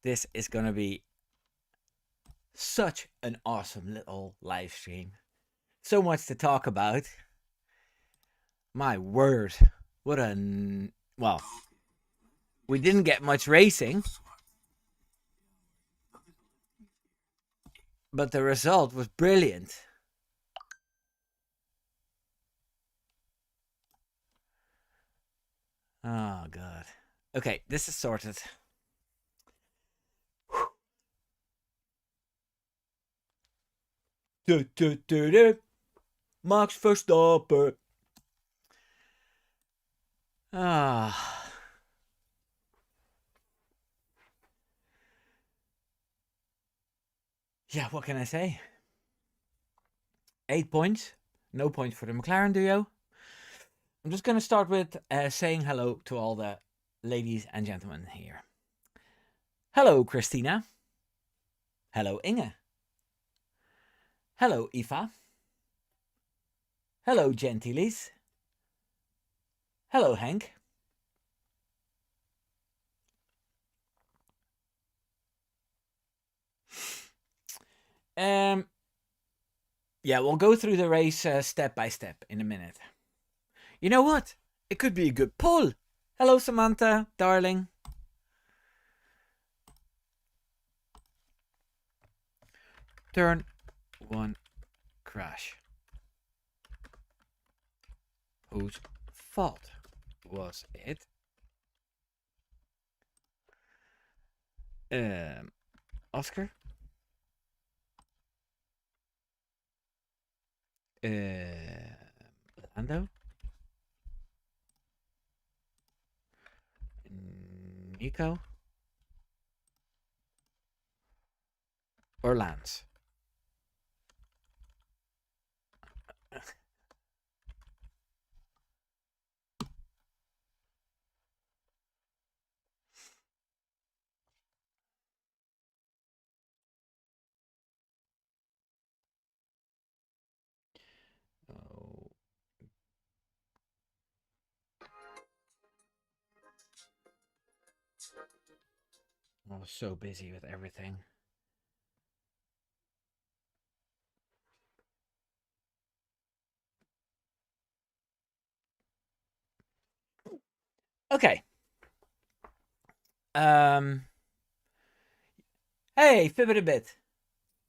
This is going to be such an awesome little live stream. So much to talk about. My word. What a. Well, we didn't get much racing, but the result was brilliant. Oh, God. Okay, this is sorted. Max Verstappen. Ah. Yeah, what can I say? 8 points. No points for the McLaren duo. I'm just going to start with saying hello to all the ladies and gentlemen here. Hello, Christina. Hello, Inge. Hello, Eva. Hello, Gentilis. Hello, Hank. Yeah, we'll go through the race step by step in a minute. You know what? It could be a good pull. Hello, Samantha, darling. Turn 1 crash. Whose fault was it? Oscar? Lando? Nico? Or Lance? Oh. I was so busy with everything. Okay. Hey, Fibbit a bit.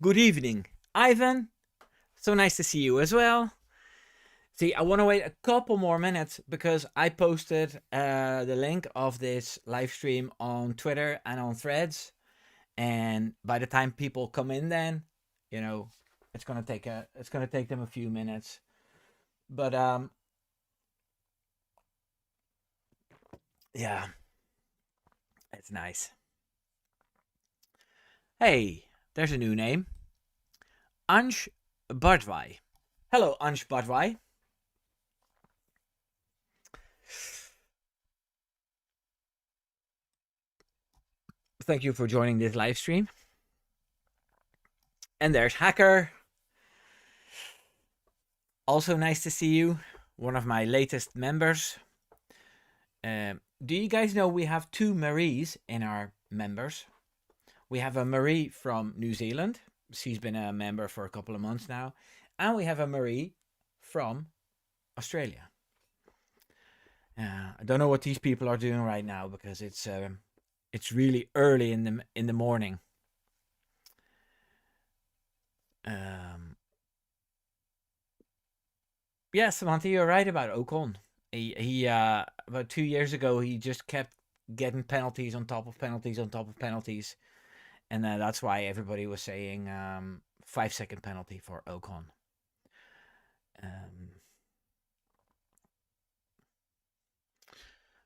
Good evening, Ivan. So nice to see you as well. See, I want to wait a couple more minutes because I posted the link of this live stream on Twitter and on Threads, and by the time people come in, then it's gonna take them a few minutes. But yeah, it's nice. Hey, there's a new name, Ansh Bardwai. Hello, Ansh Bardwai. Thank you for joining this live stream. And there's Hacker. Also nice to see you. One of my latest members. Do you guys know we have 2 Maries in our members? We have a Marie from New Zealand. She's been a member for a couple of months now. And we have a Marie from Australia. I don't know what these people are doing right now because it's really early in the morning. Yeah, Samantha, you're right about Ocon. He about 2 years ago he just kept getting penalties on top of penalties on top of penalties, and that's why everybody was saying 5-second penalty for Ocon.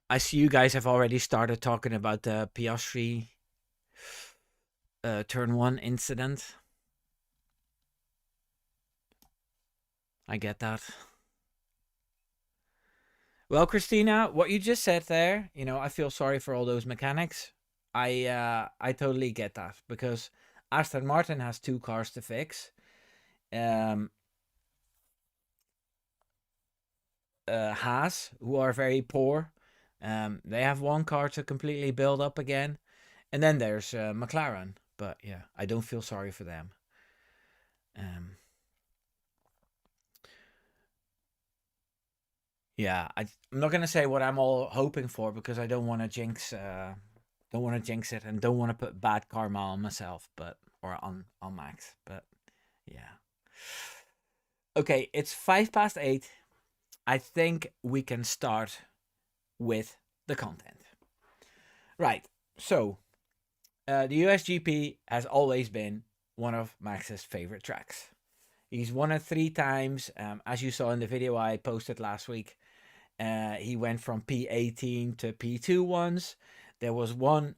I see you guys have already started talking about the Piastri turn 1 incident. I get that. Well, Christina, what you just said there, I feel sorry for all those mechanics. I totally get that because Aston Martin has 2 cars to fix. Haas, who are very poor, they have 1 car to completely build up again, And then there's McLaren, but yeah, I don't feel sorry for them. Um, yeah, I'm not gonna say what I'm all hoping for because I don't want to jinx. Don't want to jinx it, and don't want to put bad karma on myself, but or on Max. But yeah. Okay, it's 8:05. I think we can start with the content. Right. So, the USGP has always been one of Max's favorite tracks. He's won it 3 times. As you saw in the video I posted last week, he went from P18 to P2 once. There was one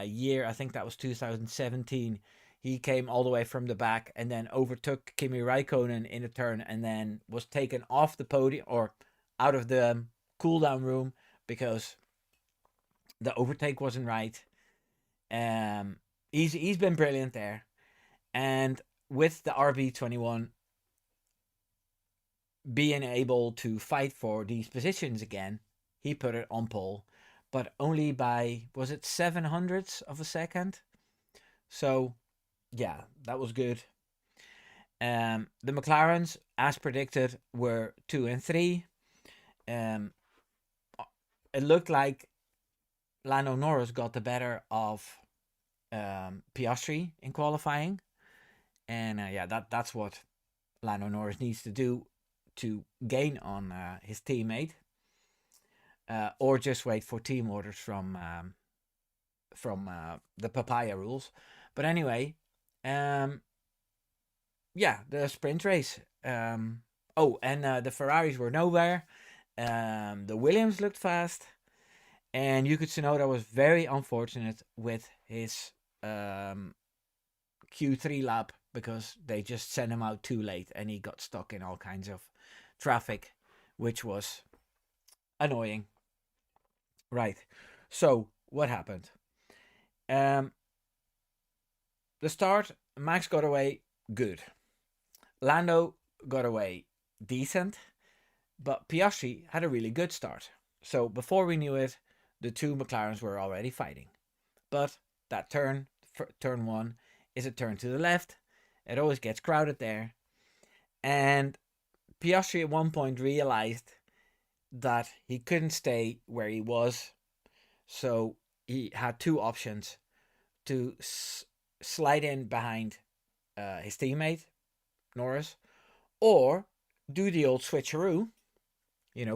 year, I think that was 2017. He came all the way from the back and then overtook Kimi Raikkonen in a turn and then was taken off the podium or out of the cool down room because the overtake wasn't right. He's been brilliant there, and with the RB21 being able to fight for these positions again, he put it on pole, but only by, was it 700ths of a second? So yeah, that was good. The McLarens, as predicted, were 2 and 3. Um, it looked like Lando Norris got the better of Piastri in qualifying, and yeah, that's what Lando Norris needs to do to gain on his teammate, or just wait for team orders from the papaya rules. But anyway, yeah, the sprint race. Oh, and the Ferraris were nowhere. The Williams looked fast, and Yuki Tsunoda was very unfortunate with his Q3 lap because they just sent him out too late and he got stuck in all kinds of traffic, which was annoying. Right. So what happened? The start, Max got away good. Lando got away decent, but Piastri had a really good start. So before we knew it, the two McLarens were already fighting. But that turn 1, is a turn to the left. It always gets crowded there. And Piastri at one point realized that he couldn't stay where he was. So he had 2 options: to slide in behind his teammate, Norris, or do the old switcheroo,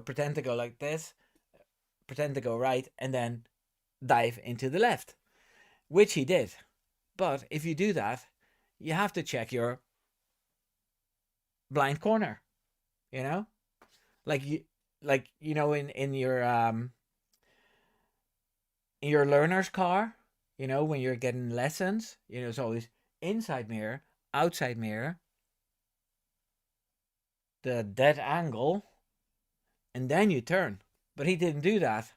pretend to go like this, pretend to go right, and then dive into the left, which he did. But if you do that, you have to check your blind corner, you know, like in your learner's car, when you're getting lessons, it's always inside mirror, outside mirror, the dead angle, and then you turn. But he didn't do that.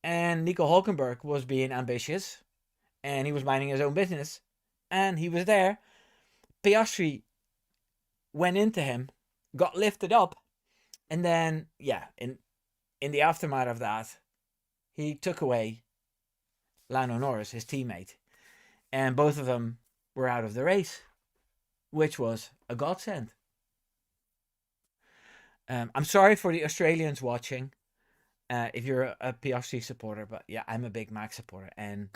And Nico Hulkenberg was being ambitious, and he was minding his own business, and he was there. Piastri went into him, got lifted up, and then, yeah, in the aftermath of that, he took away Lando Norris, his teammate, and both of them were out of the race, which was a godsend. I'm sorry for the Australians watching, if you're a Piastri supporter, but yeah, I'm a big Max supporter, and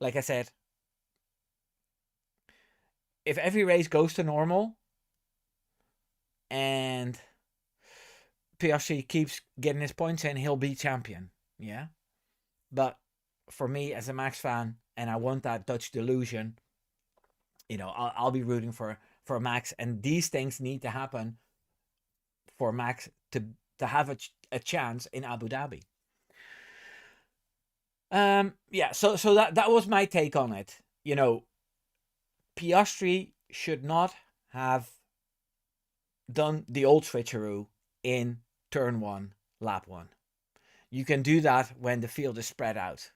like I said, if every race goes to normal and Piastri keeps getting his points in, he'll be champion. Yeah, but for me as a Max fan, and I want that Dutch delusion, I'll be rooting for Max, and these things need to happen for Max to have a chance in Abu Dhabi. Yeah, so that was my take on it. Piastri should not have done the old switcheroo in turn 1, lap 1. You can do that when the field is spread out.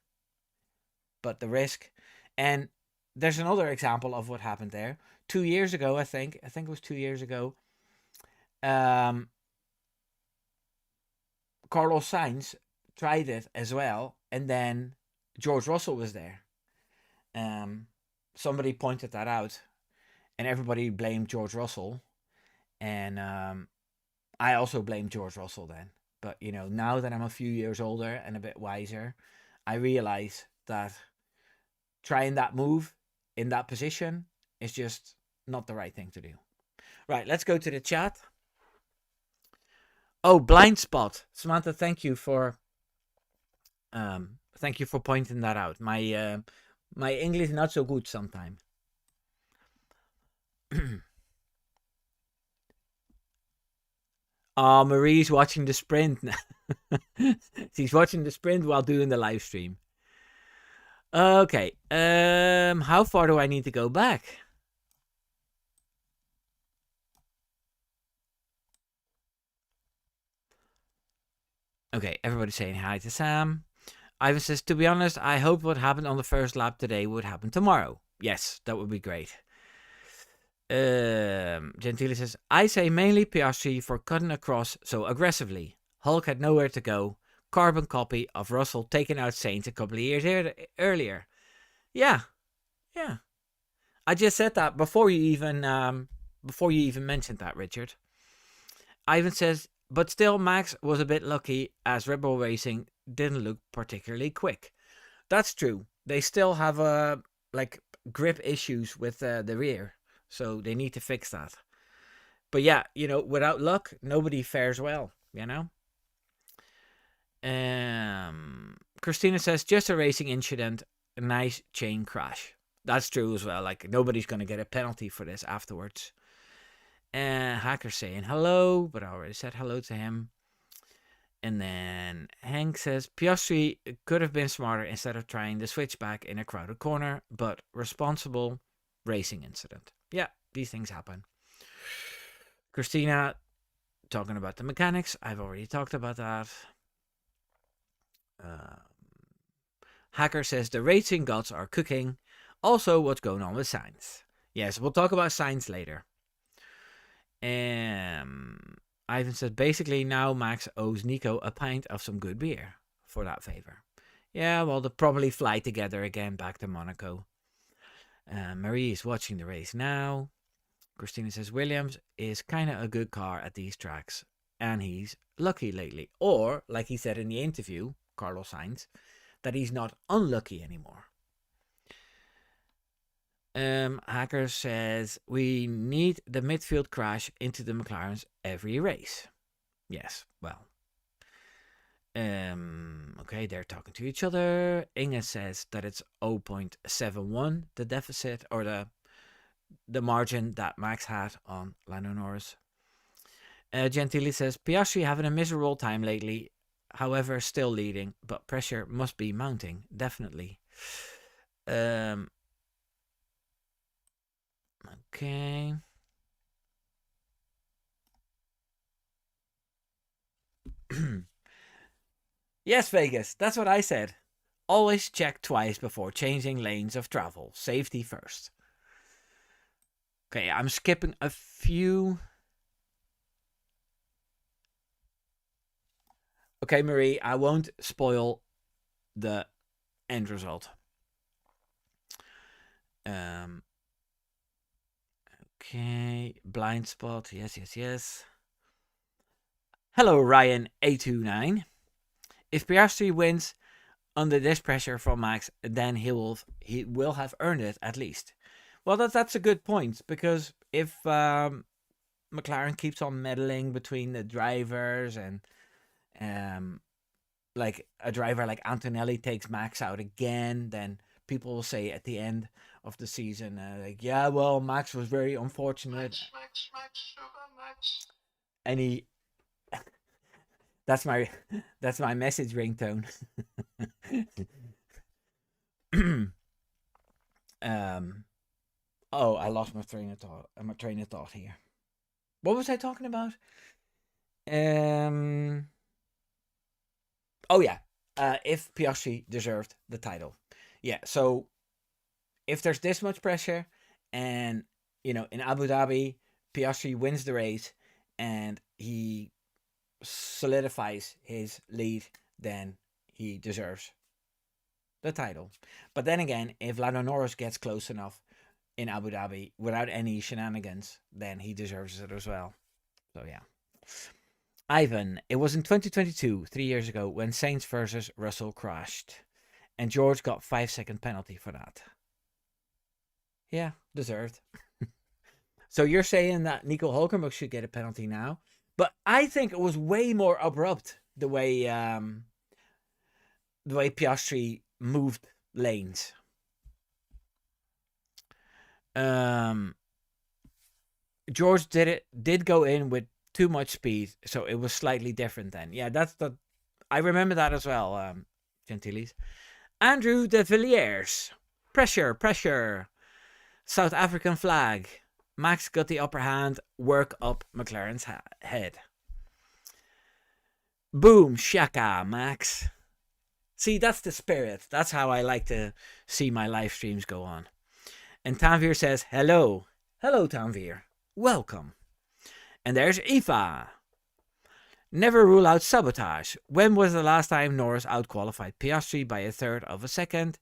But the risk, and there's another example of what happened there. 2 years ago, I think it was 2 years ago, Carlos Sainz tried it as well, and then George Russell was there. Um, somebody pointed that out, and everybody blamed George Russell, and I also blamed George Russell then. But now that I'm a few years older and a bit wiser, I realize that trying that move in that position is just not the right thing to do. Right, let's go to the chat. Oh, blind spot, Samantha. Thank you for pointing that out. My English not so good sometimes. Oh, Marie's watching the sprint. She's watching the sprint while doing the live stream. Okay. How far do I need to go back? Okay, everybody's saying hi to Sam. Ivan says, to be honest, I hope what happened on the first lap today would happen tomorrow. Yes, that would be great. Gentile says, I say mainly Piastri for cutting across so aggressively. Hulk had nowhere to go. Carbon copy of Russell taking out Sainz a couple of years earlier. Yeah. I just said that before you even mentioned that, Richard. Ivan says, but still, Max was a bit lucky as Red Bull Racing didn't look particularly quick. That's true. They still have grip issues with the rear, so they need to fix that. But yeah, without luck, nobody fares well. Christina says, just a racing incident, a nice chain crash. That's true as well. Like, nobody's going to get a penalty for this afterwards. Hacker saying hello, but I already said hello to him. And then Hank says, Piastri could have been smarter instead of trying the switchback in a crowded corner, but responsible racing incident. Yeah, these things happen. Christina, talking about the mechanics. I've already talked about that. Hacker says, the racing gods are cooking. Also, what's going on with Sainz? Yes, we'll talk about Sainz later. Ivan says, basically now Max owes Nico a pint of some good beer for that favor. Yeah, well, they'll probably fly together again back to Monaco. Marie is watching the race now. Christina says, Williams is kind of a good car at these tracks, and he's lucky lately. Or, like he said in the interview, Carlos Sainz, that he's not unlucky anymore. Hacker says, we need the midfield crash into the McLarens every race. Yes, well. Okay, they're talking to each other. Inge says that it's 0.71, the deficit, or the margin that Max had on Lando Norris. Gentili says, Piastri having a miserable time lately, however, still leading, but pressure must be mounting, definitely. Okay. Yes, Vegas, that's what I said. Always check twice before changing lanes of travel. Safety first. Okay, I'm skipping a few. Okay, Marie, I won't spoil the end result. Okay, blind spot. Yes. Hello, Ryan A29. If Piastri wins under this pressure from Max, then he will have earned it at least. Well, that's a good point, because if McLaren keeps on meddling between the drivers and like a driver like Antonelli takes Max out again, then people will say at the end of the season, yeah, well, Max was very unfortunate. Max. And he, that's my message ringtone. Oh, I lost my train of thought. Here. What was I talking about? Oh yeah, if Piastri deserved the title. Yeah, so if there's this much pressure, and in Abu Dhabi, Piastri wins the race and he solidifies his lead, then he deserves the title. But then again, if Lando Norris gets close enough in Abu Dhabi without any shenanigans, then he deserves it as well. So yeah. Ivan, it was in 2022, 3 years ago, when Sainz versus Russell crashed, and George got 5 second penalty for that. Yeah, deserved. So you're saying that Nico Hulkenberg should get a penalty now, but I think it was way more abrupt the way Piastri moved lanes. Um, George did go in with too much speed, so it was slightly different then. Yeah, that's the I remember that as well. Gentiles. Andrew de Villiers. Pressure, pressure. South African flag. Max got the upper hand. Work up McLaren's head. Boom, shaka, Max. See, that's the spirit. That's how I like to see my live streams go on. And Tanvir says, hello. Hello, Tanvir. Welcome. And there's Eva. Never rule out sabotage. When was the last time Norris outqualified Piastri by a third of a second?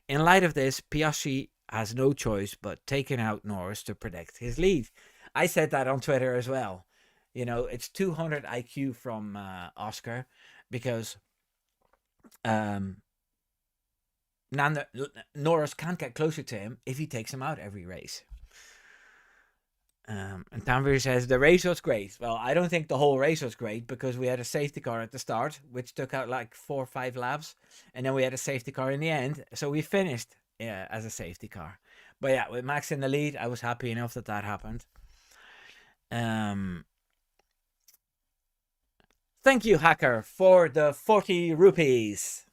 In light of this, Piastri has no choice but taking out Norris to protect his lead. I said that on Twitter as well. You know, it's 200 IQ from Oscar because Norris can't get closer to him if he takes him out every race. And Tanvir says the race was great. Well, I don't think the whole race was great because we had a safety car at the start, which took out like 4 or 5 laps, and then we had a safety car in the end. So we finished as a safety car. But yeah, with Max in the lead, I was happy enough that happened. Thank you, Hacker, for the 40 rupees.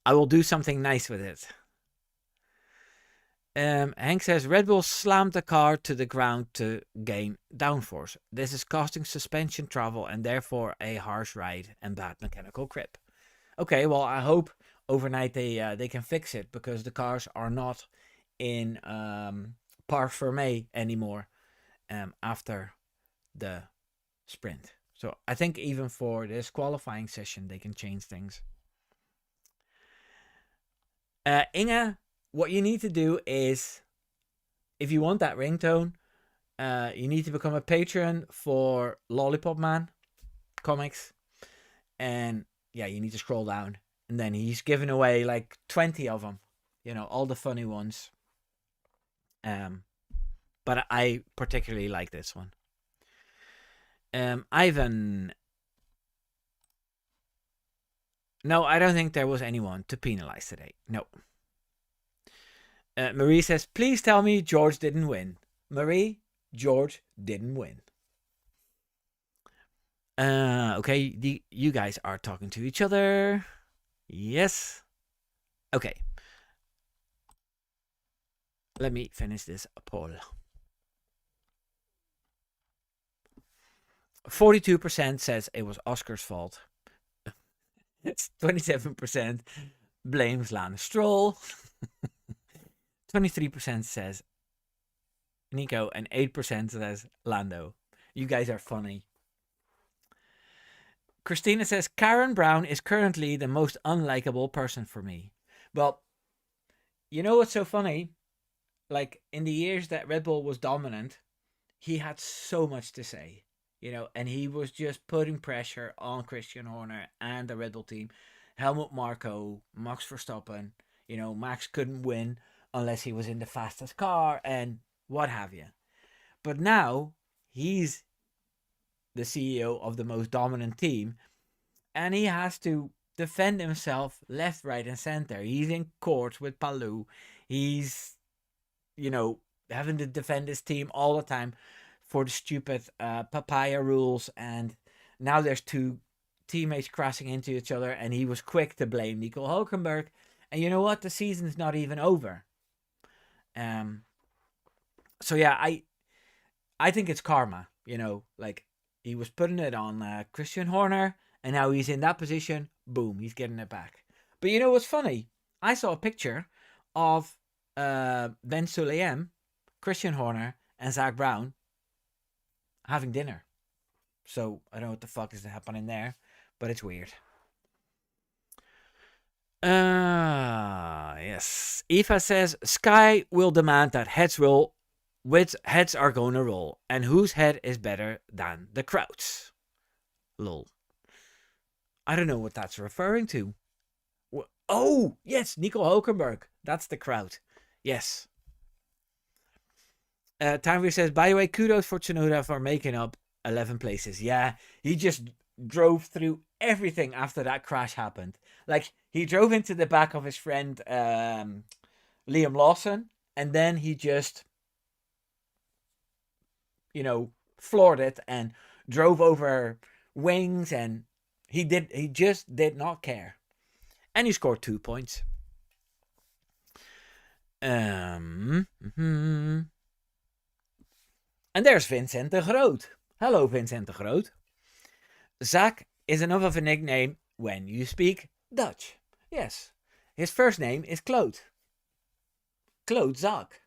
I will do something nice with it. Hank says Red Bull slammed the car to the ground to gain downforce. This is costing suspension travel and therefore a harsh ride and bad mechanical grip. Okay, well I hope overnight they can fix it because the cars are not in parc fermé anymore after the sprint. So I think even for this qualifying session they can change things. Inge, what you need to do is, if you want that ringtone, you need to become a patron for Lollipop Man comics. And yeah, you need to scroll down. And then he's giving away like 20 of them. You know, all the funny ones. But I particularly like this one. Ivan. No, I don't think there was anyone to penalize today. No. Marie says, please tell me George didn't win. Marie, George didn't win. Okay, you guys are talking to each other. Yes. Okay. Let me finish this poll. 42% says it was Oscar's fault. It's 27% blames Lance Stroll. 23% says Nico and 8% says Lando. You guys are funny. Christina says Karen Brown is currently the most unlikable person for me. Well, you know what's so funny? Like in the years that Red Bull was dominant, he had so much to say, you know, and he was just putting pressure on Christian Horner and the Red Bull team. Helmut Marko, Max Verstappen, you know, Max couldn't win unless he was in the fastest car and what have you. But now he's the CEO of the most dominant team and he has to defend himself left, right, and center. He's in court with Palou. He's, you know, having to defend his team all the time for the stupid papaya rules. And now there's 2 teammates crashing into each other and he was quick to blame Nico Hulkenberg. And you know what? The season's not even over. So yeah, I think it's karma, you know, like he was putting it on Christian Horner and now he's in that position, boom, he's getting it back. But you know what's funny? I saw a picture of Ben Sulayem, Christian Horner and Zach Brown having dinner. So I don't know what the fuck is happening there, but it's weird. Yes. Eva says Sky will demand that heads roll, with heads are gonna roll, and whose head is better than the crowd's. Lol. I don't know what that's referring to. Oh, yes, Nico Hulkenberg. That's the crowd. Yes. Tanvir says, by the way, kudos for Tsunoda for making up 11 places. Yeah, he just drove through everything after that crash happened. Like, he drove into the back of his friend Liam Lawson, and then he just, floored it and drove over wings, and he just did not care. And he scored 2 points. And there's Vincent de Groot. Hello, Vincent de Groot. Zach is enough of a nickname when you speak Dutch. Yes. His first name is Claude. Claude Zach.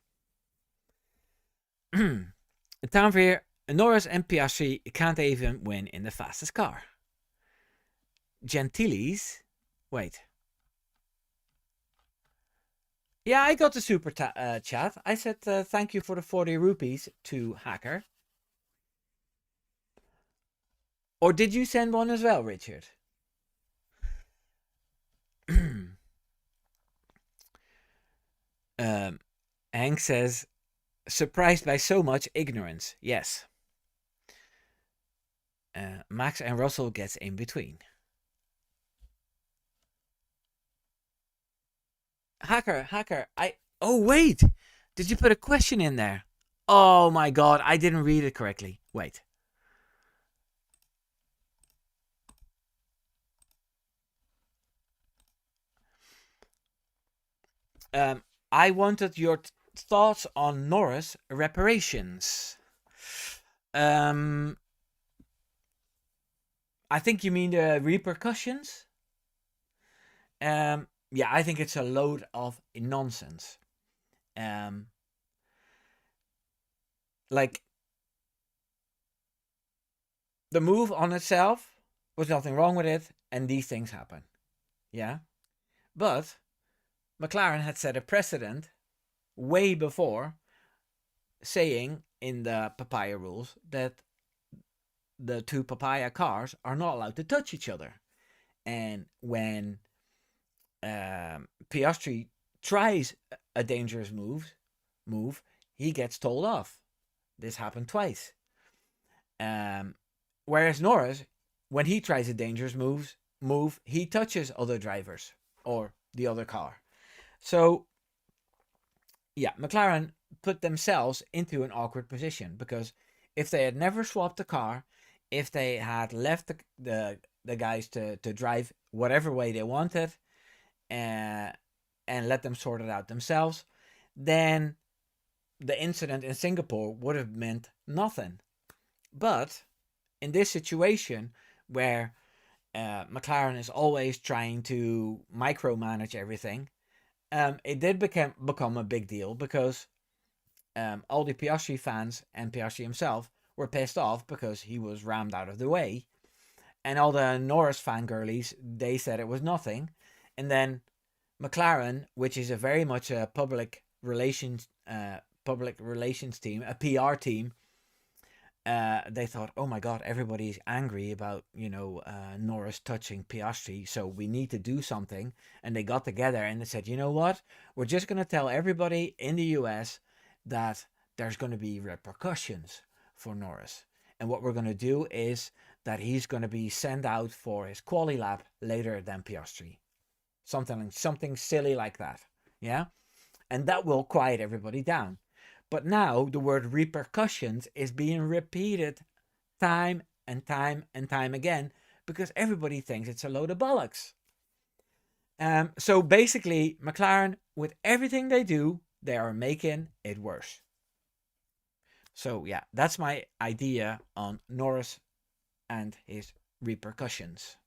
Tanveer, Norris and Piastri can't even win in the fastest car. Gentiles. Wait. Yeah, I got the super chat. I said thank you for the 40 rupees to Hacker. Or did you send one as well, Richard? Hank says, surprised by so much ignorance. Yes. Max and Russell gets in between. Hacker, oh wait, did you put a question in there? Oh my god, I didn't read it correctly. Wait. I wanted your thoughts on Norris reparations. I think you mean the repercussions. Yeah, I think it's a load of nonsense. Like, the move on itself was nothing wrong with it, and these things happen. Yeah, but McLaren had set a precedent way before, saying in the papaya rules that the two papaya cars are not allowed to touch each other. And when Piastri tries a dangerous move, he gets told off. This happened twice. Whereas Norris, when he tries a dangerous move, he touches other drivers or the other car. So, yeah, McLaren put themselves into an awkward position, because if they had never swapped the car, if they had left the guys to drive whatever way they wanted, and let them sort it out themselves, then the incident in Singapore would have meant nothing. But in this situation where McLaren is always trying to micromanage everything, it did become a big deal, because all the Piastri fans and Piastri himself were pissed off because he was rammed out of the way. And all the Norris fangirlies, they said it was nothing. And then McLaren, which is a very much a public relations team, a PR team, they thought, oh my god, everybody's angry about Norris touching Piastri, so we need to do something. And they got together and they said, you know what, we're just going to tell everybody in the US that there's going to be repercussions for Norris, and what we're going to do is that he's going to be sent out for his quali lap later than Piastri, something silly like that. Yeah, and that will quiet everybody down. But now the word repercussions is being repeated time and time and time again, because everybody thinks it's a load of bollocks. So basically, McLaren, with everything they do, they are making it worse. So yeah, that's my idea on Norris and his repercussions.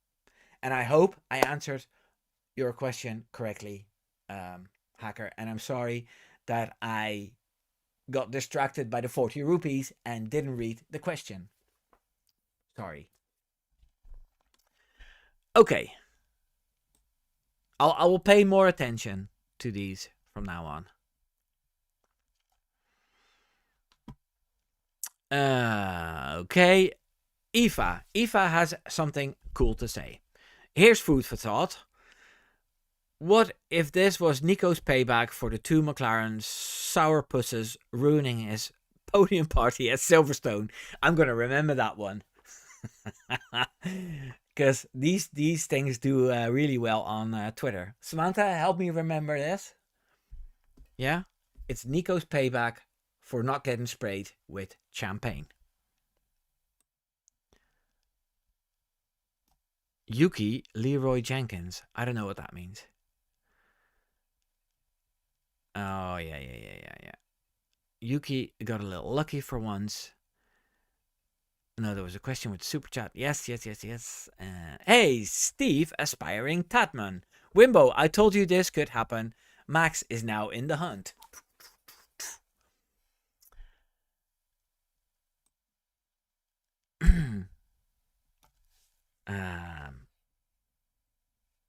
And I hope I answered your question correctly, Hacker. And I'm sorry that I got distracted by the 40 rupees and didn't read the question. Sorry. Okay. I will pay more attention to these from now on. Okay. Eva has something cool to say. Here's food for thought. What if this was Nico's payback for the two McLaren sourpusses ruining his podium party at Silverstone? I'm going to remember that one. Because these things do really well on Twitter. Samantha, help me remember this. Yeah? It's Nico's payback for not getting sprayed with champagne. Yuki Leroy Jenkins. I don't know what that means. Oh, yeah. Yuki got a little lucky for once. No, there was a question with Super Chat. Yes. Hey, Steve, aspiring Tatman. Wimbo, I told you this could happen. Max is now in the hunt.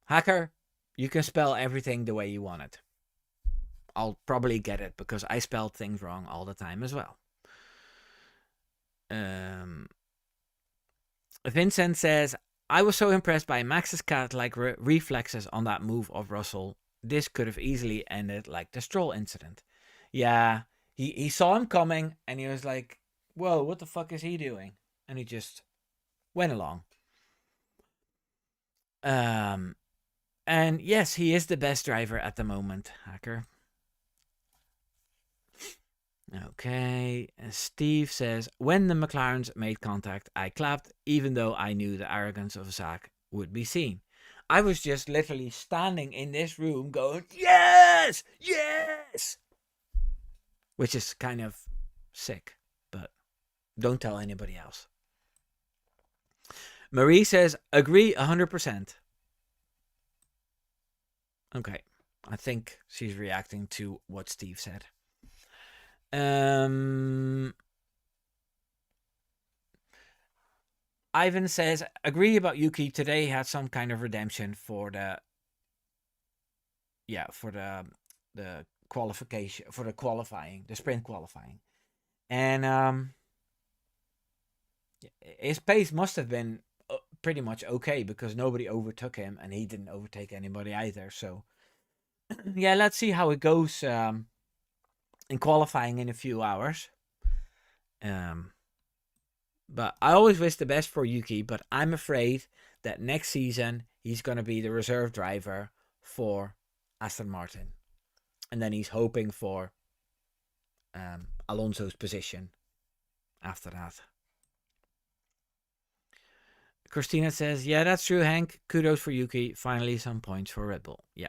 Hacker, you can spell everything the way you want it. I'll probably get it because I spelled things wrong all the time as well. Vincent says, I was so impressed by Max's cat-like reflexes on that move of Russell. This could have easily ended like the Stroll incident. Yeah, he saw him coming and he was like, whoa, what the fuck is he doing? And he just went along. And yes, he is the best driver at the moment, Hacker. Okay, Steve says, when the McLarens made contact, I clapped, even though I knew the arrogance of Zach would be seen. I was just literally standing in this room going, yes! Which is kind of sick, but don't tell anybody else. Marie says, agree 100%. Okay, I think she's reacting to what Steve said. Ivan says, agree about Yuki. Today had some kind of redemption for the qualification, for the qualifying, the sprint qualifying. And his pace must have been pretty much okay because nobody overtook him and he didn't overtake anybody either. So yeah, let's see how it goes in qualifying in a few hours. But I always wish the best for Yuki, but I'm afraid that next season he's going to be the reserve driver for Aston Martin. And then he's hoping for Alonso's position after that. Christina says, yeah, that's true, Hank. Kudos for Yuki. Finally, some points for Red Bull. Yeah.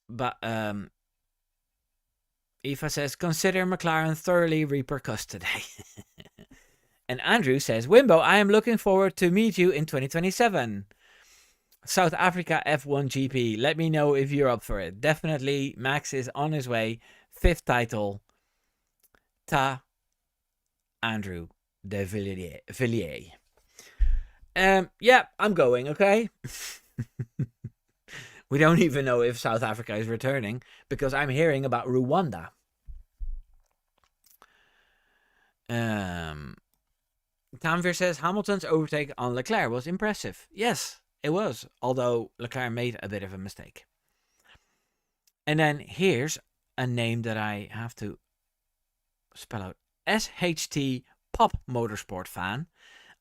But Eva says, consider McLaren thoroughly repercussed today. And Andrew says, Wimbo, I am looking forward to meet you in 2027. South Africa F1 GP. Let me know if you're up for it. Definitely, Max is on his way. 5th title. Ta Andrew de Villiers. Yeah, I'm going, okay? We don't even know if South Africa is returning because I'm hearing about Rwanda. Tanvir says Hamilton's overtake on Leclerc was impressive. Yes, it was, although Leclerc made a bit of a mistake. And then here's a name that I have to spell out. SHT Pop Motorsport fan.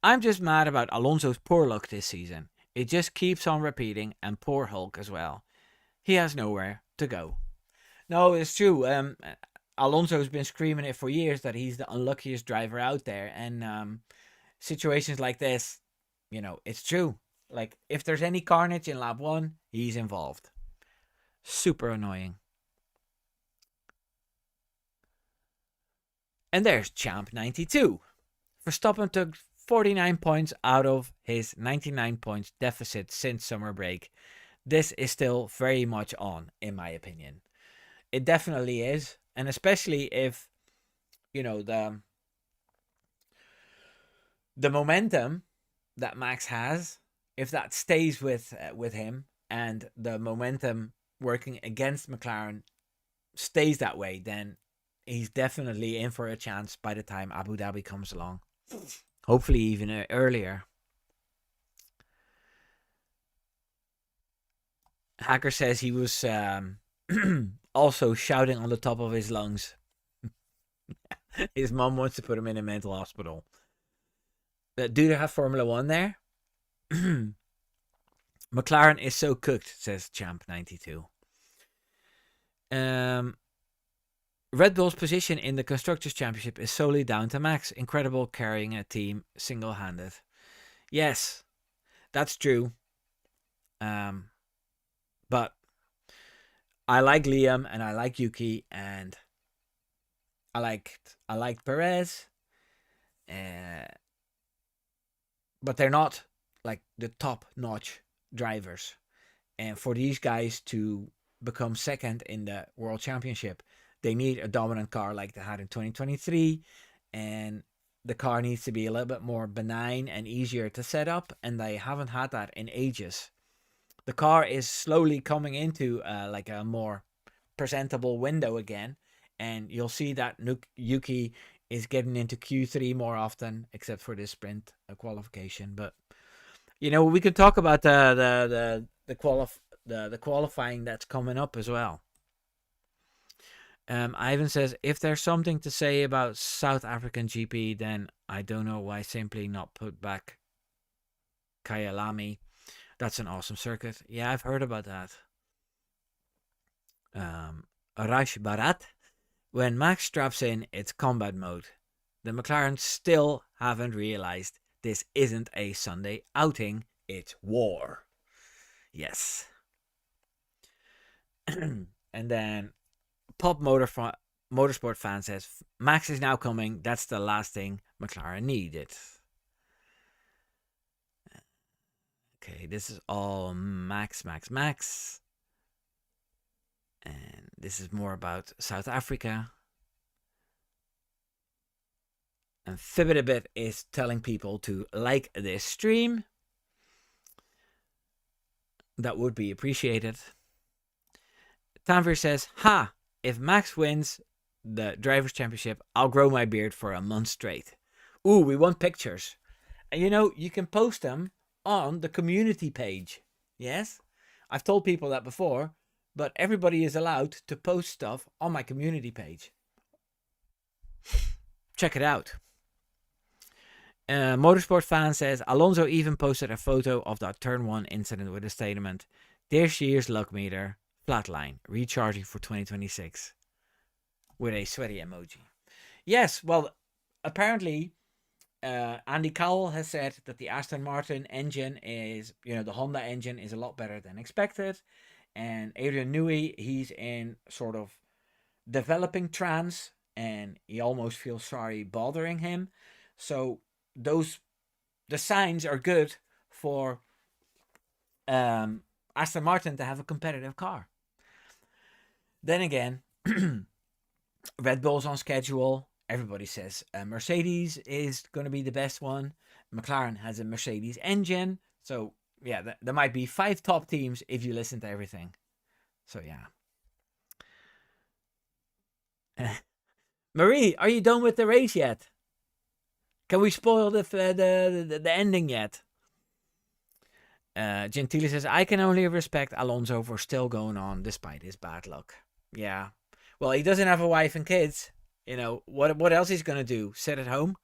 I'm just mad about Alonso's poor luck this season. It just keeps on repeating, and poor Hulk as well. He has nowhere to go. No, it's true. Alonso's been screaming it for years that he's the unluckiest driver out there. And situations like this, you know, it's true. Like, if there's any carnage in lap 1, he's involved. Super annoying. And there's Champ 92. Verstappen took 49 points out of his 99 points deficit since summer break. This is still very much on, in my opinion. It definitely is. And especially if, you know, the momentum that Max has if that stays with him and the momentum working against McLaren stays that way, then he's definitely in for a chance by the time Abu Dhabi comes along. Hopefully even earlier. Hacker says he was also shouting on the top of his lungs. His mom wants to put him in a mental hospital. Do they have Formula One there? McLaren is so cooked, says Champ92. Red Bull's position in the Constructors' Championship is solely down to Max. Incredible carrying a team single-handed. Yes, that's true. But I like Liam and I like Yuki and I liked Perez. But they're not like the top-notch drivers. And for these guys to become second in the World Championship, they need a dominant car like they had in 2023. And the car needs to be a little bit more benign and easier to set up. And they haven't had that in ages. The car is slowly coming into like a more presentable window again. And you'll see that Yuki is getting into Q3 more often, except for this sprint qualification. But you know, we could talk about the qualifying that's coming up as well. Ivan says, if there's something to say about South African GP, then I don't know why simply not put back Kyalami. That's an awesome circuit. Yeah, I've heard about that. Arash Barat. When Max straps in, it's combat mode. The McLaren still haven't realized this isn't a Sunday outing, it's war. Yes. And then Pop Motorsport fan says, Max is now coming. That's the last thing McLaren needed. Okay, this is all Max. And this is more about South Africa. And Fibbit is telling people to like this stream. That would be appreciated. Tanvir says, ha, if Max wins the Drivers' Championship, I'll grow my beard for a month straight. Ooh, we want pictures. And you know, you can post them on the community page. Yes? I've told people that before, but everybody is allowed to post stuff on my community page. Check it out. Motorsport fan says, Alonso even posted a photo of that turn 1 incident with a statement, this year's luck meter, flatline, recharging for 2026. With a sweaty emoji. Yes, well, apparently, Andy Cowell has said that the Aston Martin engine is, the Honda engine is a lot better than expected. And Adrian Newey, he's in sort of developing trance, and he almost feels sorry bothering him. So the signs are good for Aston Martin to have a competitive car. Then again, Red Bull's on schedule. Everybody says Mercedes is going to be the best one. McLaren has a Mercedes engine. So, yeah, there might be 5 top teams if you listen to everything. So, yeah. Marie, are you done with the race yet? Can we spoil the ending yet? Gentile says, I can only respect Alonso for still going on despite his bad luck. Yeah. Well, he doesn't have a wife and kids. What else he's going to do? Sit at home?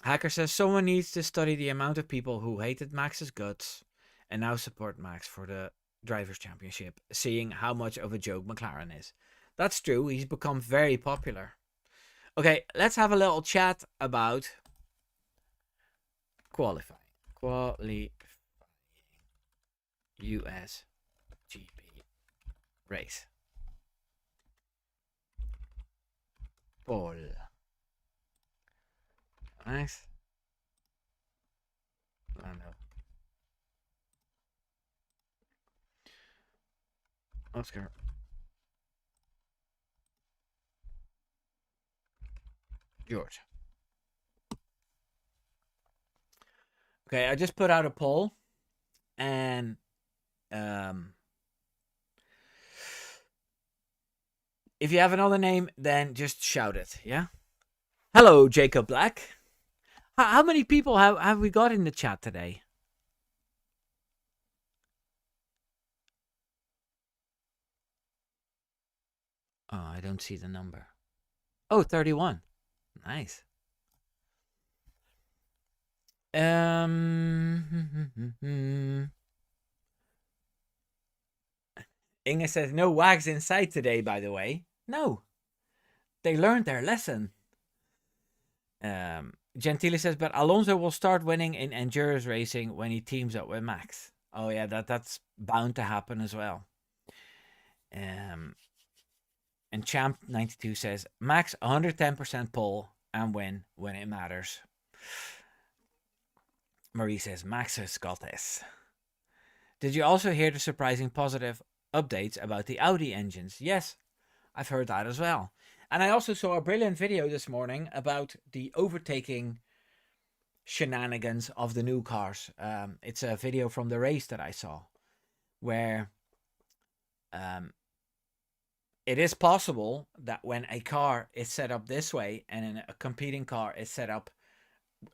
Hacker says, someone needs to study the amount of people who hated Max's guts and now support Max for the Drivers' Championship, seeing how much of a joke McLaren is. That's true. He's become very popular. Okay, let's have a little chat about qualifying. US GP race. Paul. Nice. Lando. Oscar. George. Okay, I just put out a poll, and if you have another name, then just shout it. Yeah. Hello, Jacob Black. How many people have we got in the chat today? Oh, I don't see the number. Oh, 31. Nice. Inge says no wags inside today, by the way. No. They learned their lesson. Gentile says, but Alonso will start winning in endurance racing when he teams up with Max. Oh yeah, that's bound to happen as well. And Champ 92 says, Max 110% pull and win when it matters. Marie says, Max has got this. Did you also hear the surprising positive updates about the Audi engines? Yes, I've heard that as well. And I also saw a brilliant video this morning about the overtaking shenanigans of the new cars. It's a video from the race that I saw where it is possible that when a car is set up this way and a competing car is set up,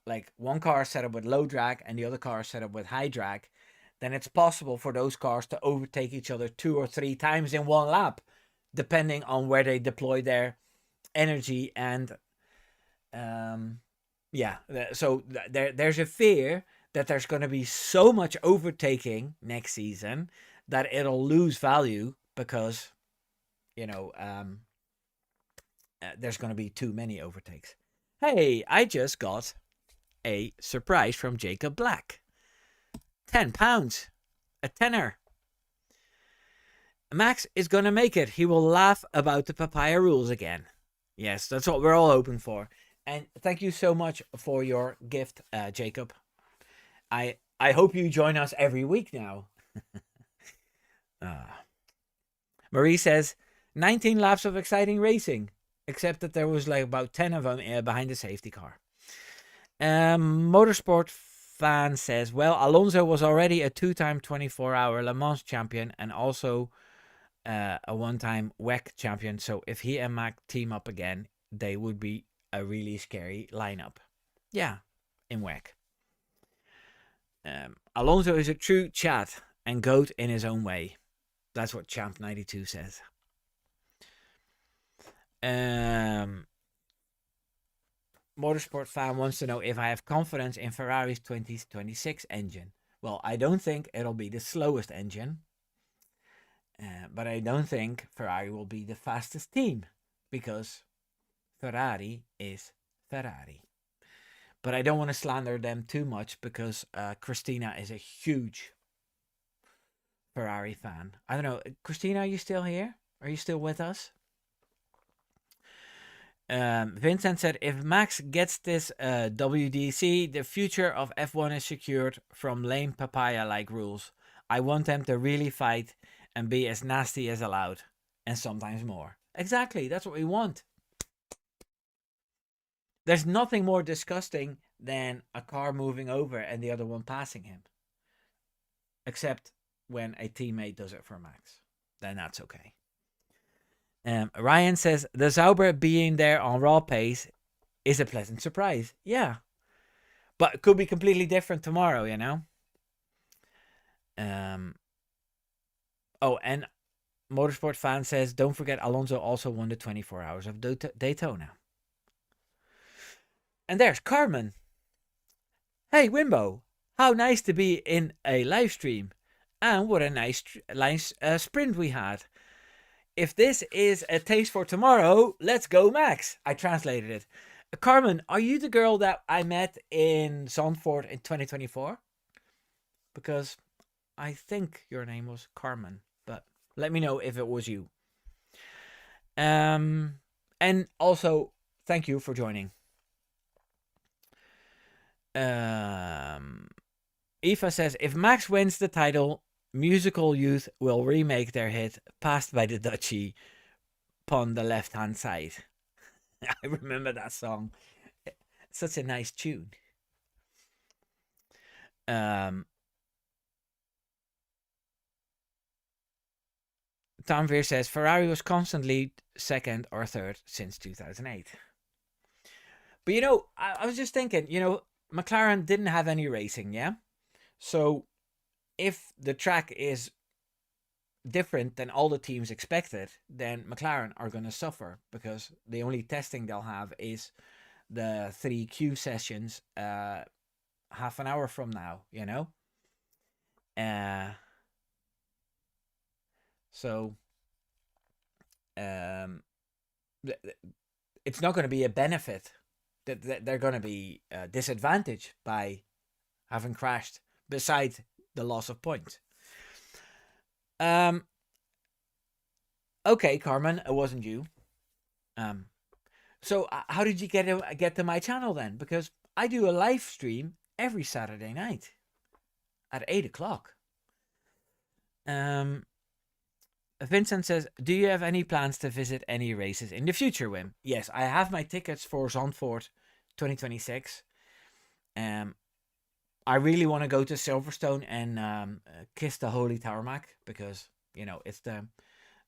like one car is set up with low drag and the other car is set up with high drag, then it's possible for those cars to overtake each other 2 or 3 times in one lap, depending on where they deploy their energy. And so there's a fear that there's going to be so much overtaking next season that it'll lose value because there's going to be too many overtakes. Hey, I just got a surprise from Jacob Black. £10. A tenner. Max is going to make it. He will laugh about the papaya rules again. Yes, that's what we're all hoping for. And thank you so much for your gift, Jacob. I hope you join us every week now. Marie says, 19 laps of exciting racing, except that there was like about 10 of them behind the safety car. Motorsport fan says, well, Alonso was already a 2-time 24-hour Le Mans champion and also a 1-time WEC champion. So if he and Mac team up again, they would be a really scary lineup. Yeah, in WEC. Alonso is a true chat and GOAT in his own way. That's what Champ 92 says. Motorsport fan wants to know if I have confidence in Ferrari's 2026 engine. Well, I don't think it'll be the slowest engine. But I don't think Ferrari will be the fastest team because Ferrari is Ferrari. But I don't want to slander them too much because Christina is a huge Ferrari fan. I don't know. Christina, are you still here? Are you still with us? Vincent said, if Max gets this WDC, the future of F1 is secured from lame papaya-like rules. I want them to really fight and be as nasty as allowed. And sometimes more. Exactly, that's what we want. There's nothing more disgusting than a car moving over and the other one passing him. Except when a teammate does it for Max. Then that's okay. Ryan says, the Sauber being there on raw pace is a pleasant surprise. Yeah. But it could be completely different tomorrow, you know? Oh, and Motorsport fan says, don't forget Alonso also won the 24 hours of Daytona. And there's Carmen. Hey, Wimbo. How nice to be in a live stream. And what a nice sprint we had. If this is a taste for tomorrow, let's go, Max. I translated it. Carmen, are you the girl that I met in Zandvoort in 2024? Because I think your name was Carmen, but let me know if it was you. And also, thank you for joining. Eva says, if Max wins the title, Musical Youth will remake their hit Passed by the Dutchie upon the left-hand side. I remember that song. Such a nice tune. Um, Tanvir says Ferrari was constantly second or third since 2008. But I was just thinking, McLaren didn't have any racing, yeah? So if the track is different than all the teams expected, then McLaren are going to suffer because the only testing they'll have is the 3Q sessions half an hour from now. Uh, so um, it's not going to be a benefit that they're going to be disadvantaged by having crashed, besides the loss of points. Um, okay, Carmen, it wasn't you. Um, so how did you get to my channel then? Because I do a live stream every Saturday night at 8 o'clock. Vincent says, "Do you have any plans to visit any races in the future, Wim?" Yes, I have my tickets for Zandvoort 2026. I really want to go to Silverstone and kiss the holy tarmac because it's the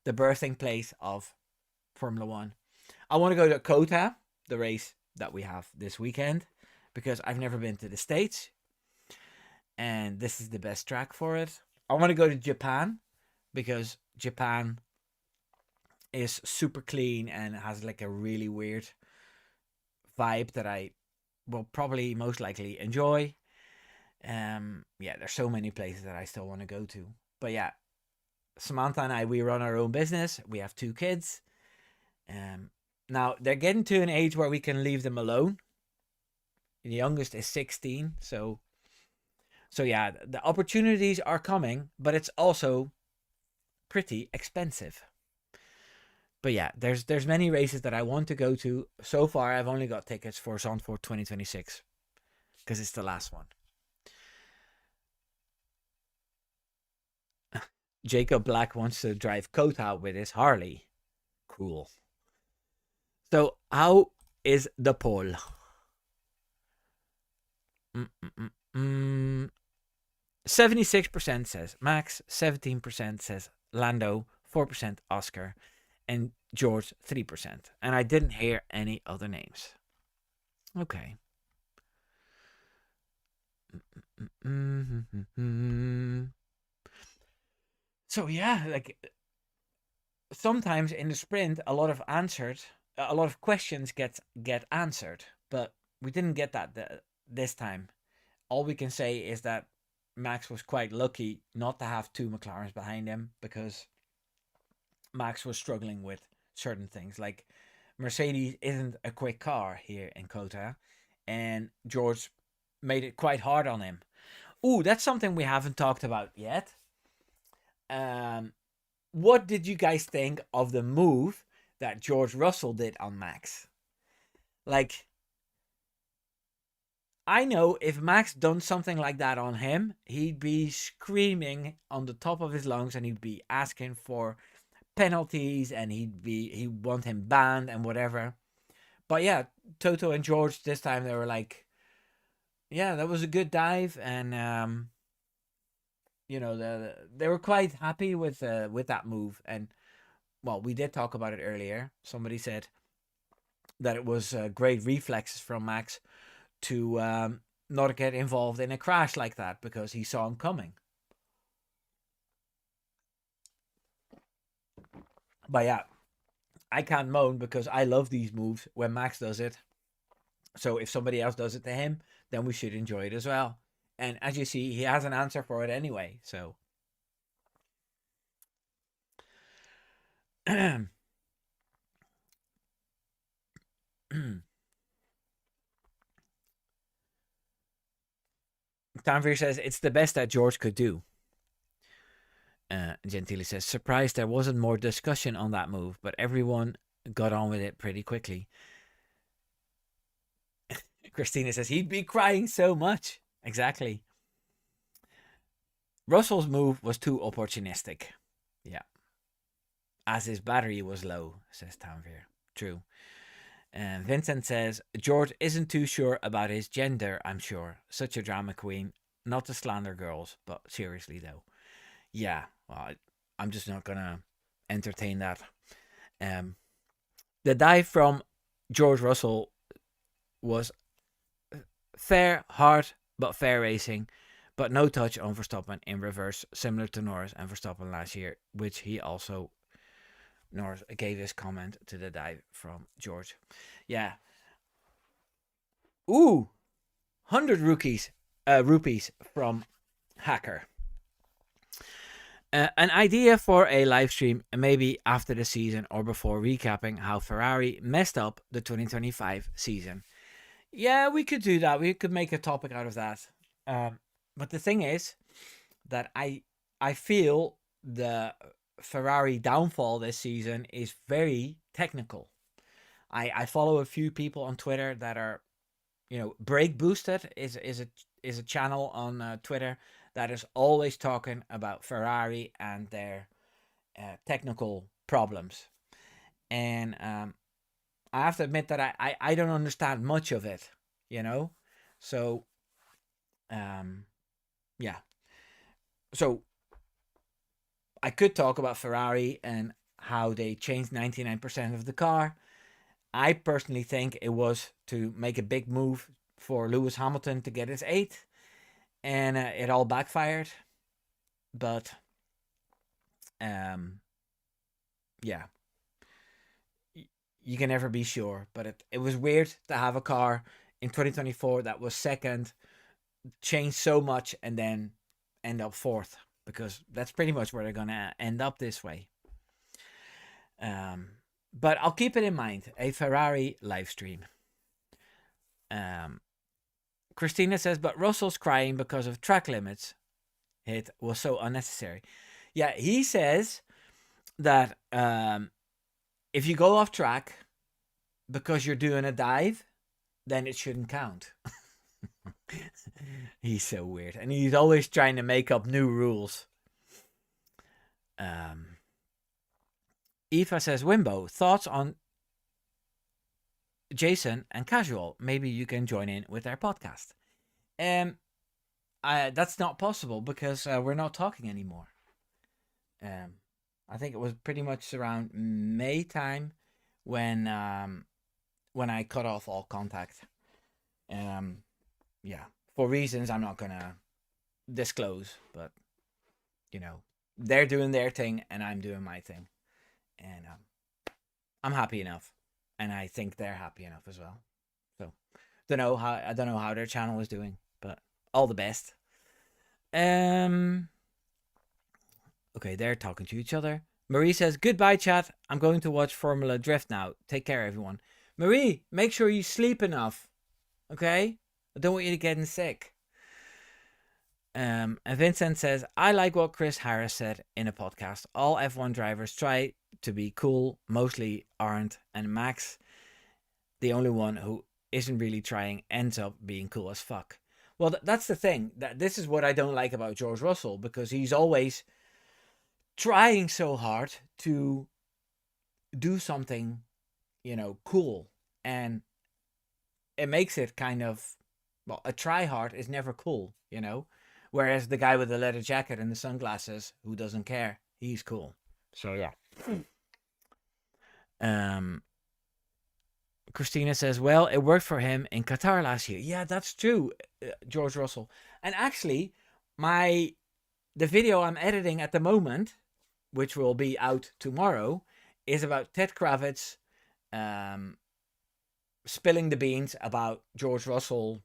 birthing place of Formula One. I want to go to Kota, the race that we have this weekend, because I've never been to the States, and this is the best track for it. I want to go to Japan because Japan is super clean and has like a really weird vibe that I will probably most likely enjoy. Yeah, there's so many places that I still want to go to. But yeah, Samantha and I, we run our own business. We have 2 kids. Now they're getting to an age where we can leave them alone. The youngest is 16, so yeah, the opportunities are coming, but it's also pretty expensive. But yeah, there's many races that I want to go to. So far, I've only got tickets for Zandvoort 2026 because it's the last one. Jacob Black wants to drive Kota with his Harley. Cool. So how is the poll? 76% says Max, 17% says Lando, 4% Oscar, and George 3%. And I didn't hear any other names. Okay. So yeah, like sometimes in the sprint, a lot of questions get answered, but we didn't get that this time. All we can say is that Max was quite lucky not to have 2 McLarens behind him because Max was struggling with certain things. Like Mercedes isn't a quick car here in Kota, and George made it quite hard on him. Ooh, that's something we haven't talked about yet. What did you guys think of the move that George Russell did on Max? Like, I know if Max done something like that on him, he'd be screaming on the top of his lungs and he'd be asking for penalties and he'd want him banned and whatever. But yeah, Toto and George this time they were like, yeah, that was a good dive, and they were quite happy with that move. And well, we did talk about it earlier. Somebody said that it was great reflexes from Max to not get involved in a crash like that because he saw him coming. But yeah, I can't moan because I love these moves when Max does it. So if somebody else does it to him, then we should enjoy it as well. And as you see, he has an answer for it anyway. So Tanvir says it's the best that George could do. Gentili says, surprised there wasn't more discussion on that move, but everyone got on with it pretty quickly. Christina says, he'd be crying so much. Exactly. Russell's move was too opportunistic. Yeah. As his battery was low, says Tanvir. True. And Vincent says, George isn't too sure about his gender, I'm sure. Such a drama queen. Not to slander girls, but seriously though, yeah. Well, I'm just not gonna entertain that. Um, the dive from George Russell was fair, hard, but fair racing, but no touch on Verstappen in reverse, similar to Norris and Verstappen last year, which he also Norris gave his comment to the dive from George. Yeah. Ooh, 100 rupees from Hacker. An idea for a live stream, maybe after the season or before recapping how Ferrari messed up the 2025 season. Yeah, we could do that. We could make a topic out of that. But the thing is that I feel the Ferrari downfall this season is very technical. I follow a few people on Twitter that are, Brake Boosted is a channel on Twitter that is always talking about Ferrari and their technical problems. And I have to admit that I don't understand much of it, you know? So, yeah. So, I could talk about Ferrari and how they changed 99% of the car. I personally think it was to make a big move for Lewis Hamilton to get his eighth, and it all backfired. But, yeah, you can never be sure. But it was weird to have a car in 2024 that was second, change so much, and then end up fourth, because that's pretty much where they're gonna end up this way. But I'll keep it in mind. A Ferrari live stream. Christina says, but Russell's crying because of track limits. It was so unnecessary. Yeah, he says that if you go off track because you're doing a dive, then it shouldn't count. He's so weird. And he's always trying to make up new rules. Eva says, Wimbo, thoughts on Jason and Casual? Maybe you can join in with their podcast. That's not possible because we're not talking anymore. I think it was pretty much around May time when I cut off all contact. Yeah, for reasons I'm not gonna disclose, but they're doing their thing and I'm doing my thing, and I'm happy enough, and I think they're happy enough as well. So I don't know how their channel is doing, but all the best. Okay, they're talking to each other. Marie says, goodbye, chat. I'm going to watch Formula Drift now. Take care, everyone. Marie, make sure you sleep enough. Okay? I don't want you to get sick. And Vincent says, I like what Chris Harris said in a podcast. All F1 drivers try to be cool, mostly aren't. And Max, the only one who isn't really trying, ends up being cool as fuck. Well, that's the thing. This is what I don't like about George Russell, because he's always trying so hard to do something, cool. And it makes it kind of, well, a try hard is never cool, Whereas the guy with the leather jacket and the sunglasses who doesn't care, he's cool. So, yeah. Christina says, well, it worked for him in Qatar last year. Yeah, that's true, George Russell. And actually, the video I'm editing at the moment, which will be out tomorrow, is about Ted Kravitz spilling the beans about George Russell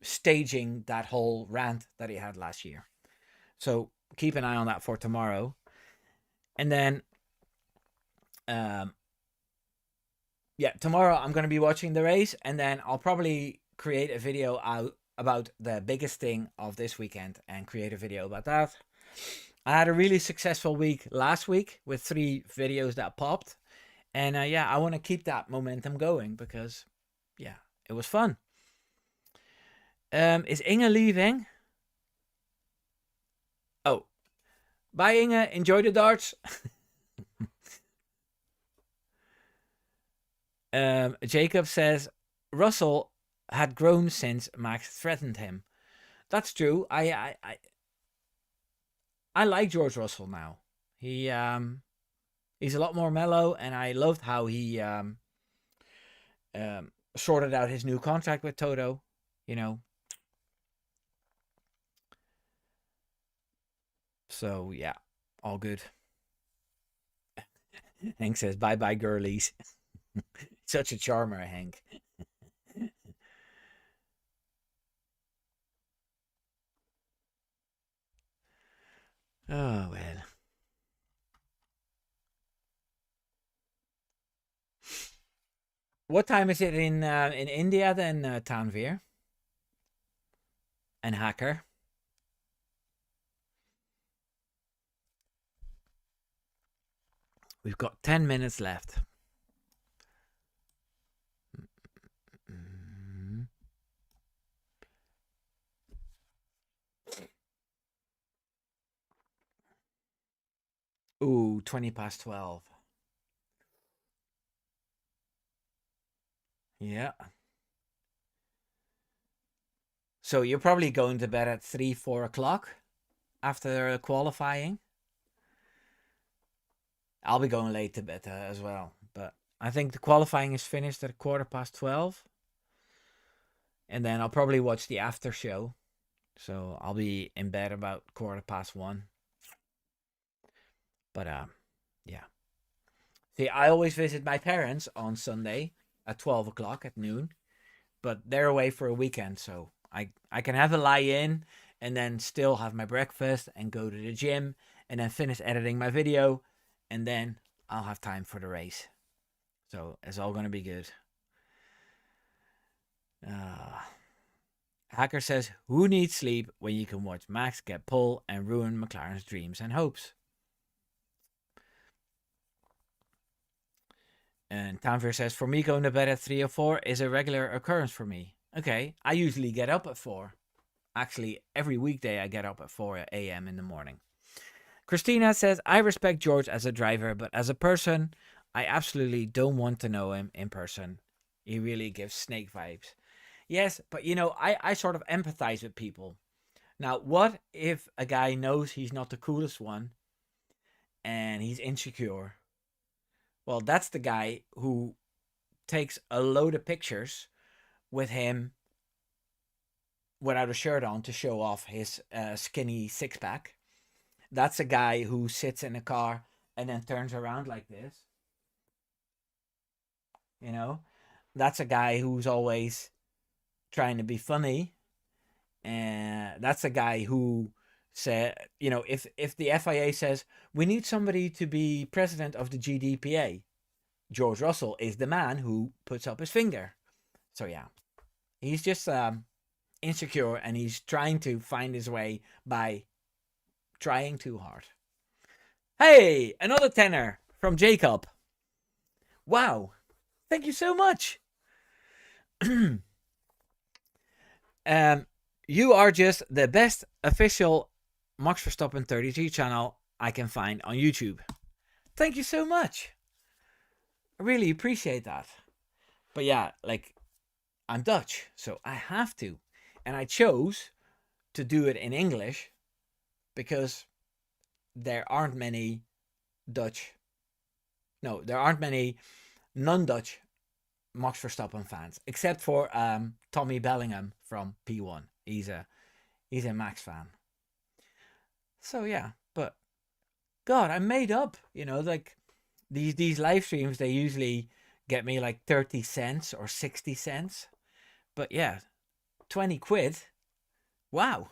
staging that whole rant that he had last year. So keep an eye on that for tomorrow. And then, tomorrow I'm going to be watching the race, and then I'll probably create a video out about the biggest thing of this weekend and create a video about that. I had a really successful week last week with 3 videos that popped. And I want to keep that momentum going because, it was fun. Is Inge leaving? Oh. Bye, Inge. Enjoy the darts. Jacob says, Russell had grown since Max threatened him. That's true. I like George Russell now. He's a lot more mellow, and I loved how he sorted out his new contract with Toto. You know, so yeah, all good. Hank says bye bye girlies. Such a charmer, Hank. Oh well. What time is it in India then, Tanvir and Hacker? We've got 10 minutes left. Mm. Ooh, 20 past 12. Yeah. So you're probably going to bed at 3, 4 o'clock after qualifying. I'll be going late to bed as well. But I think the qualifying is finished at 12:15. And then I'll probably watch the after show. So I'll be in bed about 1:15. But yeah. See, I always visit my parents on Sunday at 12 o'clock at noon. But they're away for a weekend, so I can have a lie in and then still have my breakfast and go to the gym and then finish editing my video, and then I'll have time for the race. So it's all gonna be good. Uh, Hacker says, "Who needs sleep when you can watch Max get pole and ruin McLaren's dreams and hopes?" And Tanvir says, "For me, going to bed at 3 or 4 is a regular occurrence for me." Okay, I usually get up at 4. Actually, every weekday I get up at 4 a.m. in the morning. Christina says, "I respect George as a driver, but as a person, I absolutely don't want to know him in person. He really gives snake vibes." Yes, but I sort of empathize with people. Now, what if a guy knows he's not the coolest one and he's insecure? Well, that's the guy who takes a load of pictures with him without a shirt on to show off his skinny six pack. That's a guy who sits in a car and then turns around like this. You know, that's a guy who's always trying to be funny, and that's a guy who said, if the FIA says we need somebody to be president of the GDPA, George Russell is the man who puts up his finger. So yeah, he's just insecure, and he's trying to find his way by trying too hard. Hey, another tenner from Jacob. Wow, thank you so much. You are just the best official Max Verstappen 33 channel I can find on YouTube. Thank you so much. I really appreciate that. But yeah, like, I'm Dutch, so I have to. And I chose to do it in English because there aren't many there aren't many non-Dutch Max Verstappen fans, except for Tommy Bellingham from P1. He's a Max fan. So yeah, but God, I made up. Like these live streams, they usually get me like 30 cents or 60 cents. But yeah, 20 quid. Wow.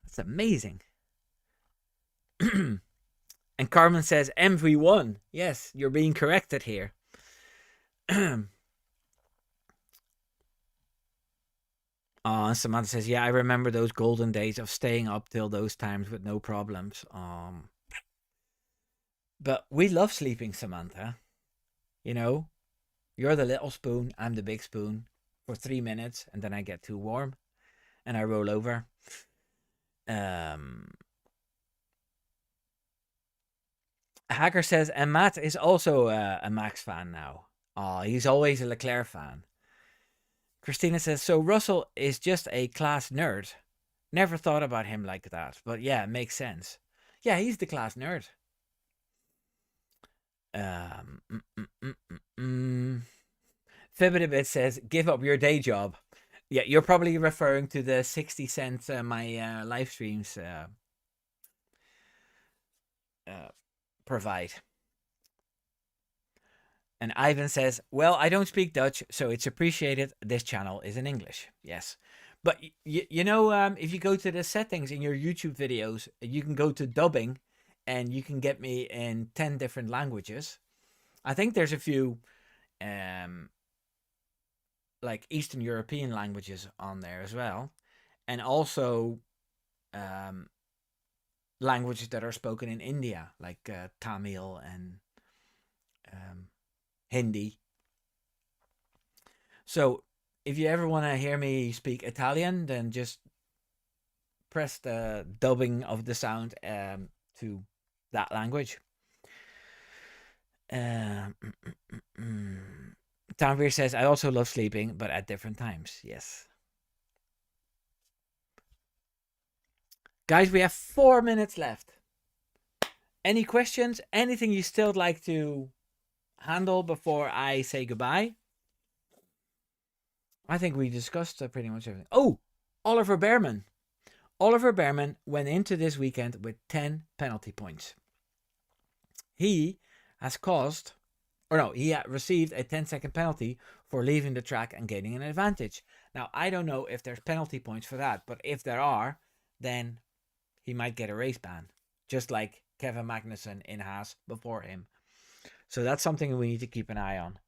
That's amazing. And Carmen says MV1. Yes, you're being corrected here. Samantha says, "Yeah, I remember those golden days of staying up till those times with no problems." But we love sleeping, Samantha. You're the little spoon, I'm the big spoon for 3 minutes, and then I get too warm and I roll over. Hacker says, and Matt is also a Max fan now. He's always a Leclerc fan. Christina says, so Russell is just a class nerd. Never thought about him like that. But yeah, it makes sense. Yeah, he's the class nerd. Um, mm, mm, mm, mm, mm. Fibidibit says, give up your day job. Yeah, you're probably referring to the 60 cents my live streams uh, provide. And Ivan says, well, I don't speak Dutch, so it's appreciated. This channel is in English. Yes. But you know, if you go to the settings in your YouTube videos, you can go to dubbing and you can get me in 10 different languages. I think there's a few um, like Eastern European languages on there as well. And also um, languages that are spoken in India, like Tamil and um, Hindi. So if you ever want to hear me speak Italian, then just press the dubbing of the sound to that language. Um, Tanvir says, I also love sleeping, but at different times. Yes. Guys, we have 4 minutes left. Any questions? Anything you still like to handle before I say goodbye? I think we discussed pretty much everything. Oh, Oliver Behrman. Oliver Behrman went into this weekend with 10 penalty points. He has caused, or no, he received a 10-second penalty for leaving the track and gaining an advantage. Now, I don't know if there's penalty points for that, but if there are, then he might get a race ban, just like Kevin Magnussen in Haas before him. So that's something we need to keep an eye on.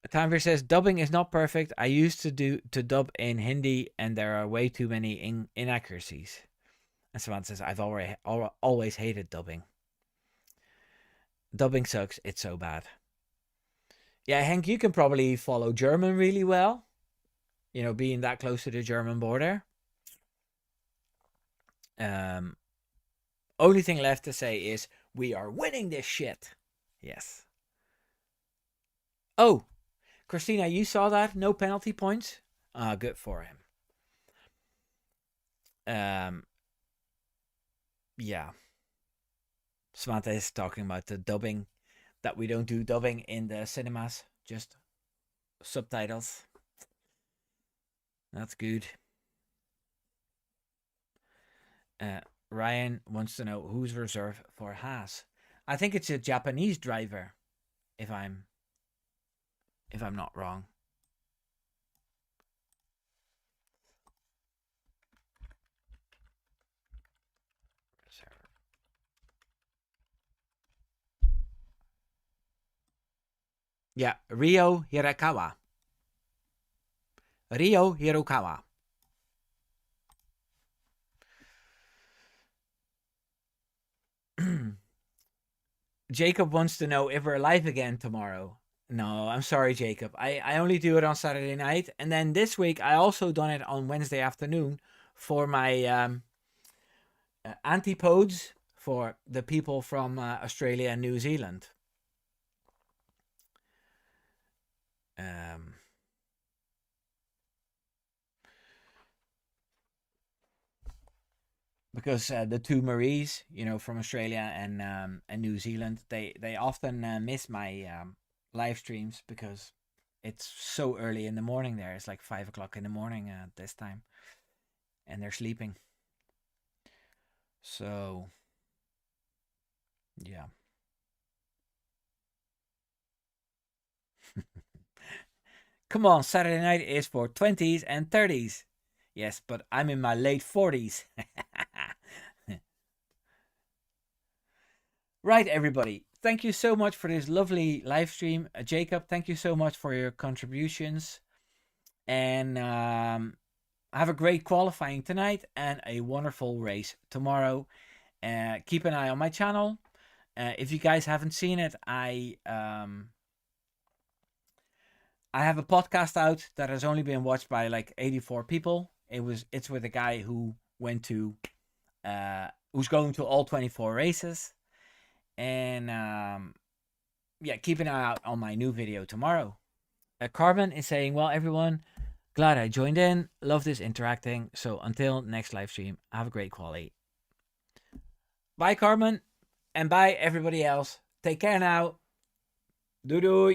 Tanvir says, dubbing is not perfect. I used to dub in Hindi and there are way too many inaccuracies. And Savant says, I've always hated dubbing. Dubbing sucks. It's so bad. Yeah, Henk, you can probably follow German really well. You know, being that close to the German border. Only thing left to say is, we are winning this shit. Yes. Oh, Christina, you saw that? No penalty points? Good for him. Yeah. Samantha is talking about the dubbing, that we don't do dubbing in the cinemas, just subtitles. That's good. Ryan wants to know who's reserved for Haas. I think it's a Japanese driver, if I'm not wrong. Yeah, Ryo Hirakawa. Ryo Hirokawa. Jacob wants to know if we're live again tomorrow. No, I'm sorry, Jacob. I only do it on Saturday night. And then this week, I also done it on Wednesday afternoon for my antipodes for the people from Australia and New Zealand. Because the two Maries, you know, from Australia and New Zealand, they often miss my live streams because it's so early in the morning there. It's like 5 o'clock in the morning at this time, and they're sleeping. So, yeah. Come on, Saturday night is for 20s and 30s. Yes, but I'm in my late 40s. Right, everybody. Thank you so much for this lovely live stream. Jacob, thank you so much for your contributions. And have a great qualifying tonight and a wonderful race tomorrow. Keep an eye on my channel. If you guys haven't seen it, I have a podcast out that has only been watched by like 84 people. It's with a guy who went to who's going to all 24 races, and yeah, keep an eye out on my new video tomorrow. Carmen is saying, well, everyone, glad I joined in. Love this interacting. So until next live stream, have a great quality. Bye, Carmen. And bye, everybody else. Take care now. Doei doei.